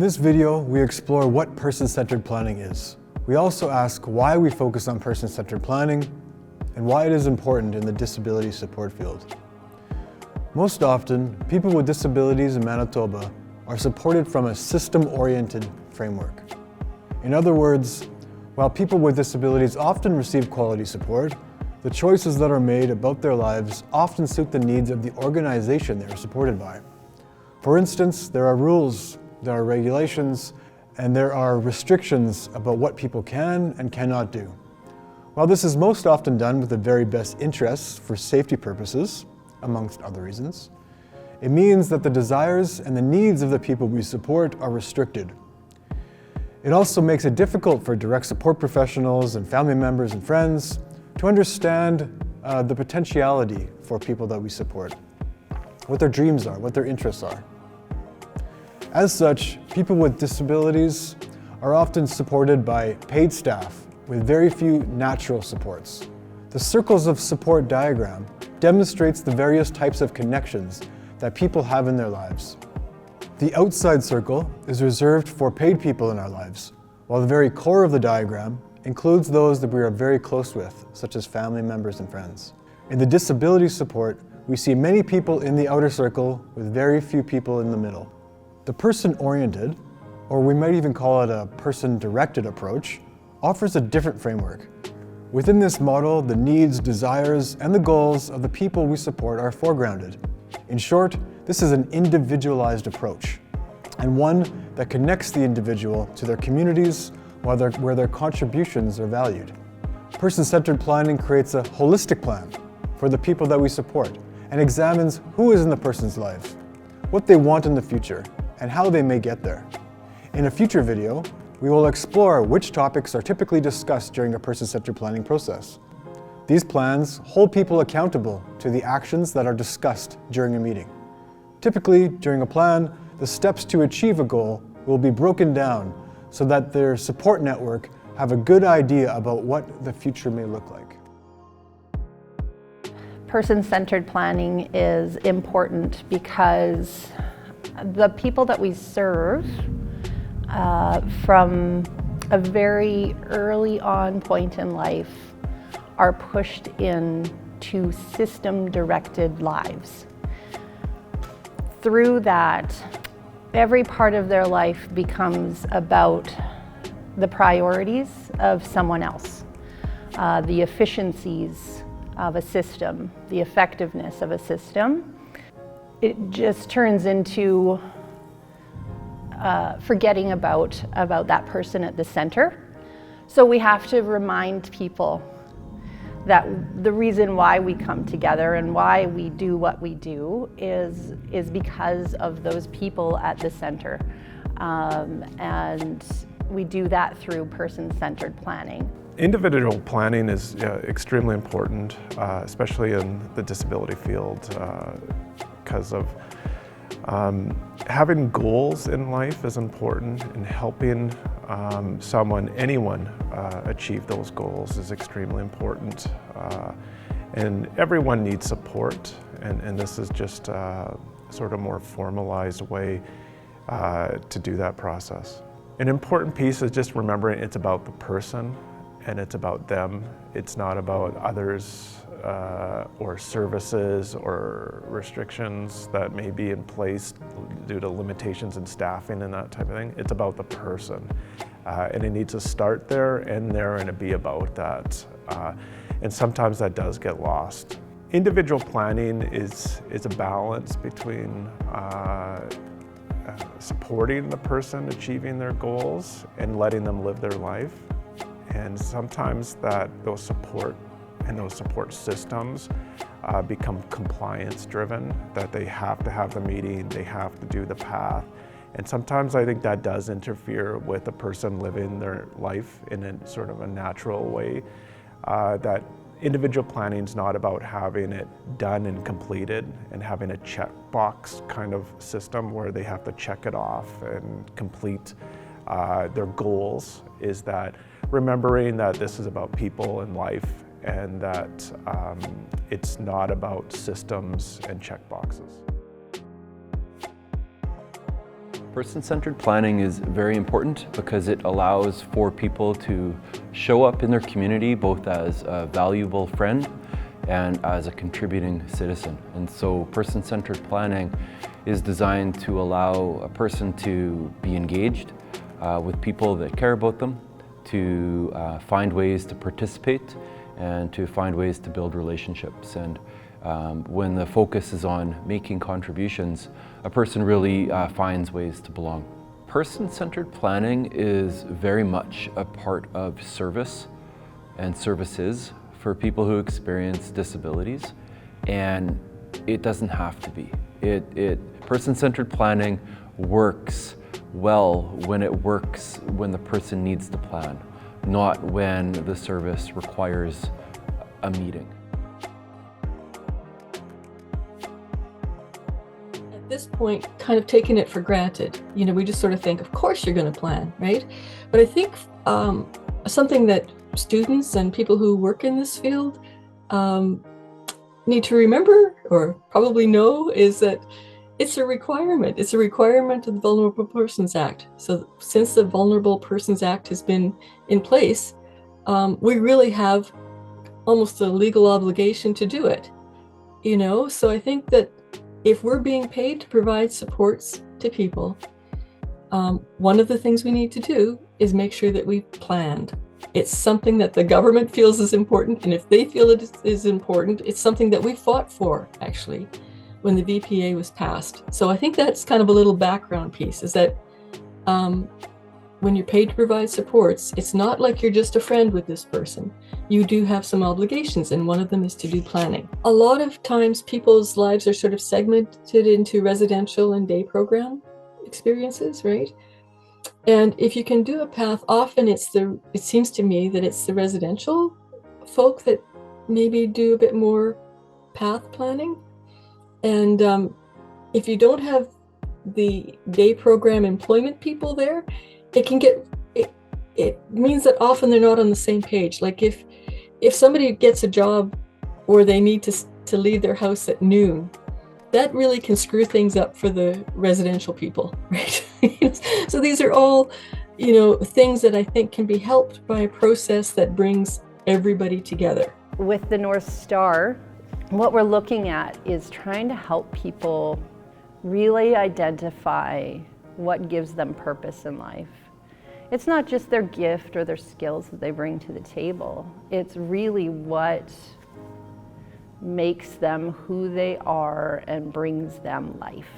In this video, we explore what person-centered planning is. We also ask why we focus on person-centered planning and why it is important in the disability support field. Most often, people with disabilities in Manitoba are supported from a system-oriented framework. In other words, while people with disabilities often receive quality support, the choices that are made about their lives often suit the needs of the organization they are supported by. For instance, there are rules, there are regulations, and there are restrictions about what people can and cannot do. While this is most often done with the very best interests for safety purposes, amongst other reasons, it means that the desires and the needs of the people we support are restricted. It also makes it difficult for direct support professionals and family members and friends to understand the potentiality for people that we support, what their dreams are, what their interests are. As such, people with disabilities are often supported by paid staff with very few natural supports. The circles of support diagram demonstrates the various types of connections that people have in their lives. The outside circle is reserved for paid people in our lives, while the very core of the diagram includes those that we are very close with, such as family members and friends. In the disability support, we see many people in the outer circle with very few people in the middle. The person-oriented, or we might even call it a person-directed approach, offers a different framework. Within this model, the needs, desires, and the goals of the people we support are foregrounded. In short, this is an individualized approach, and one that connects the individual to their communities where their contributions are valued. Person-centered planning creates a holistic plan for the people that we support and examines who is in the person's life, what they want in the future, and how they may get there. In a future video, we will explore which topics are typically discussed during a person-centered planning process. These plans hold people accountable to the actions that are discussed during a meeting. Typically, during a plan, the steps to achieve a goal will be broken down so that their support network have a good idea about what the future may look like. Person-centered planning is important because the people that we serve from a very early on point in life are pushed into system-directed lives. Through that, every part of their life becomes about the priorities of someone else, the efficiencies of a system, the effectiveness of a system. It just turns into forgetting about that person at the center. So we have to remind people that the reason why we come together and why we do what we do is because of those people at the center. And we do that through person-centered planning. Individual planning is extremely important, especially in the disability field, because of having goals in life is important, and helping anyone achieve those goals is extremely important. And everyone needs support, and this is just sort of more formalized way to do that process. An important piece is just remembering it's about the person and it's about them. It's not about others or services or restrictions that may be in place due to limitations in staffing and that type of thing. It's about the person. And it needs to start there, end there, and be about that. And sometimes that does get lost. Individual planning is a balance between supporting the person achieving their goals and letting them live their life. And sometimes those support systems become compliance driven, that they have to have the meeting, they have to do the path. And sometimes I think that does interfere with a person living their life in a sort of a natural way. That individual planning is not about having it done and completed and having a checkbox kind of system where they have to check it off and complete their goals. Is that remembering that this is about people and life, and that it's not about systems and checkboxes. Person-centered planning is very important because it allows for people to show up in their community both as a valuable friend and as a contributing citizen. And so person-centered planning is designed to allow a person to be engaged with people that care about them, to find ways to participate and to find ways to build relationships. And when the focus is on making contributions, a person really finds ways to belong. Person-centered planning is very much a part of service and services for people who experience disabilities, and it doesn't have to be. Person-centered planning works well when it works when the person needs to plan, not when the service requires a meeting. At this point, kind of taking it for granted, we just sort of think, of course you're going to plan, right? But I think something that students and people who work in this field need to remember, or probably know, is that it's a requirement. It's a requirement of the Vulnerable Persons Act. So since the Vulnerable Persons Act has been in place, we really have almost a legal obligation to do it. So I think that if we're being paid to provide supports to people, one of the things we need to do is make sure that we've planned. It's something that the government feels is important, and if they feel it is important, it's something that we fought for, actually, when the VPA was passed. So I think that's kind of a little background piece, is that when you're paid to provide supports, it's not like you're just a friend with this person. You do have some obligations, and one of them is to do planning. A lot of times people's lives are sort of segmented into residential and day program experiences, right? And if you can do a path, often it seems to me that it's the residential folk that maybe do a bit more path planning. And if you don't have the day program employment people there, it means that often they're not on the same page. Like if somebody gets a job or they need to leave their house at noon, that really can screw things up for the residential people, right? So these are all, things that I think can be helped by a process that brings everybody together. With the North Star, what we're looking at is trying to help people really identify what gives them purpose in life. It's not just their gift or their skills that they bring to the table. It's really what makes them who they are and brings them life.